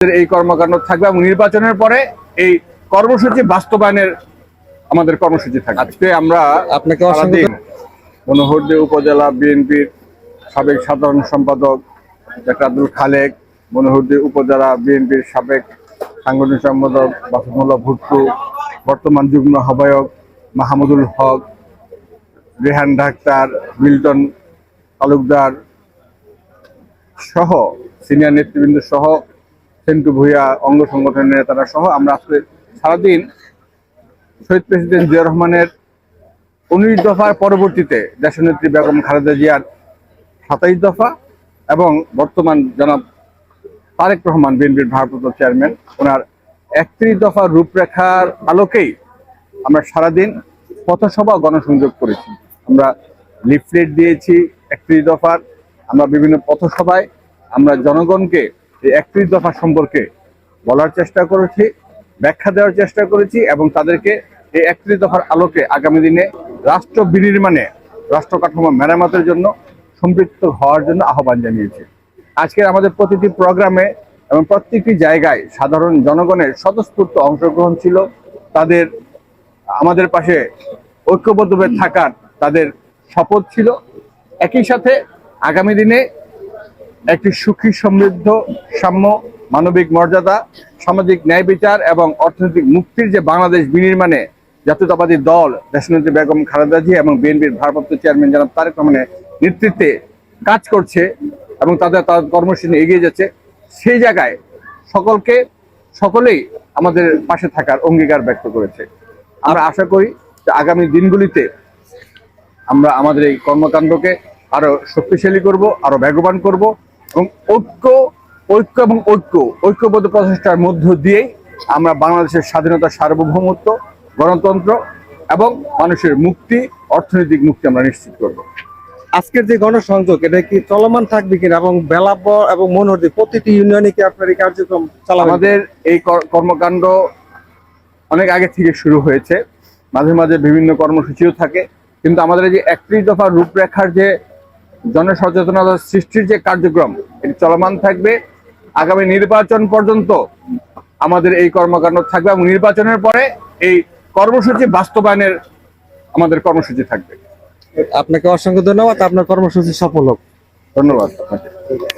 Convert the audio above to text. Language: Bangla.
এই কর্মকাণ্ড থাকবে এবং নির্বাচনের পরে এই কর্মসূচি বাস্তবায়নের আমাদের কর্মসূচি থাকবে। আজকে আমরা আপনাকে মনোহরদী উপজেলা বিএনপির সাবেক সাধারণ সম্পাদক ডক্টর আব্দুল খালেক, মনোহরদী উপজেলা বিএনপির সাবেক সাংগঠনিক সম্পাদক বাসুমুল্লাহ ভুট্টু, বর্তমান যুগ্ম আহ্বায়ক মাহমুদুল হক, রেহান ডাক্তার, মিল্টন তালুকদার সহ সিনিয়র নেতৃবৃন্দ সহ সেন্টু ভূঁইয়া, অঙ্গ সংগঠনের নেতারা সহ আমরা আজকে সারাদিন শহীদ প্রেসিডেন্ট জিয়া রহমানের 19 দফার পরবর্তীতে দেশনেত্রী বেগম খালেদা জিয়ার 27 দফা এবং বর্তমান জনাব তারেক রহমান বিএনপির ভারপ্রাপ্ত চেয়ারম্যান ওনার 31 দফার রূপরেখার আলোকেই আমরা সারাদিন পথসভা গণসংযোগ করেছি। আমরা লিফলেট দিয়েছি 31 দফার, আমরা বিভিন্ন পথসভায় আমরা জনগণকে এই 31 দফা সম্পর্কে বলার চেষ্টা করেছি, ব্যাখ্যা দেওয়ার চেষ্টা করেছি এবং তাদেরকে এই 31 দফার আলোকে আগামী দিনে রাষ্ট্র বিনির্মাণে, রাষ্ট্র কাঠামো মেরামতের জন্য সম্পৃক্ত হওয়ার জন্য আহ্বান জানিয়েছি। আজকের আমাদের প্রতিটি প্রোগ্রামে এবং প্রত্যেকটি জায়গায় সাধারণ জনগণের স্বতঃস্ফূর্ত অংশগ্রহণ ছিল। তাদের আমাদের পাশে ঐক্যবদ্ধভাবে থাকার তাদের শপথ ছিল। একই সাথে আগামী দিনে একটি সুখী, সমৃদ্ধ, সাম্য, মানবিক মর্যাদা, সামাজিক ন্যায় বিচার এবং অর্থনৈতিক মুক্তির যে বাংলাদেশ বিনির্মাণে জাতীয়তাবাদী দল দেশনেত্রী বেগম খালেদা জিয়া এবং বিএনপির ভারপ্রাপ্ত চেয়ারম্যান জনাব তারেক রহমানের নেতৃত্বে কাজ করছে এবং তাদের কর্মসূচি এগিয়ে যাচ্ছে, সেই জায়গায় সকলেই আমাদের পাশে থাকার অঙ্গীকার ব্যক্ত করেছে। আমরা আশা করি যে আগামী দিনগুলিতে আমরা আমাদের এই কর্মকাণ্ডকে আরো শক্তিশালী করব, আরো বেগবান করব এবং ঐক্যবদ্ধ প্রচেষ্টার মধ্য দিয়েই আমরা বাংলাদেশের স্বাধীনতা, সার্বভৌমত্ব, গণতন্ত্র এবং মানুষের মুক্তি, অর্থনৈতিক মুক্তি আমরা নিশ্চিত করব। আজকের যে গণসংযোগ এটা কি চলমান থাকবে কিনা এবং বেলাবর এবং মনোহরদী প্রতিটি ইউনিয়নে কি আপনার এই কার্যক্রম চালাবেন? আমাদের এই কর্মকাণ্ড অনেক আগে থেকে শুরু হয়েছে, মাঝে মাঝে বিভিন্ন কর্মসূচিও থাকে, কিন্তু আমাদের এই যে 31 দফার রূপরেখার যে জনসচেতনতা সৃষ্টির যে কার্যক্রম এটি চলমান থাকবে। আগামী নির্বাচন পর্যন্ত আমাদের এই কর্মকাণ্ড থাকবে এবং নির্বাচনের পরে এই কর্মসূচি বাস্তবায়নের আমাদের কর্মসূচি থাকবে। আপনাকে অসংখ্য ধন্যবাদ। আপনার কর্মসূচি সফল হোক। ধন্যবাদ আপনাকে।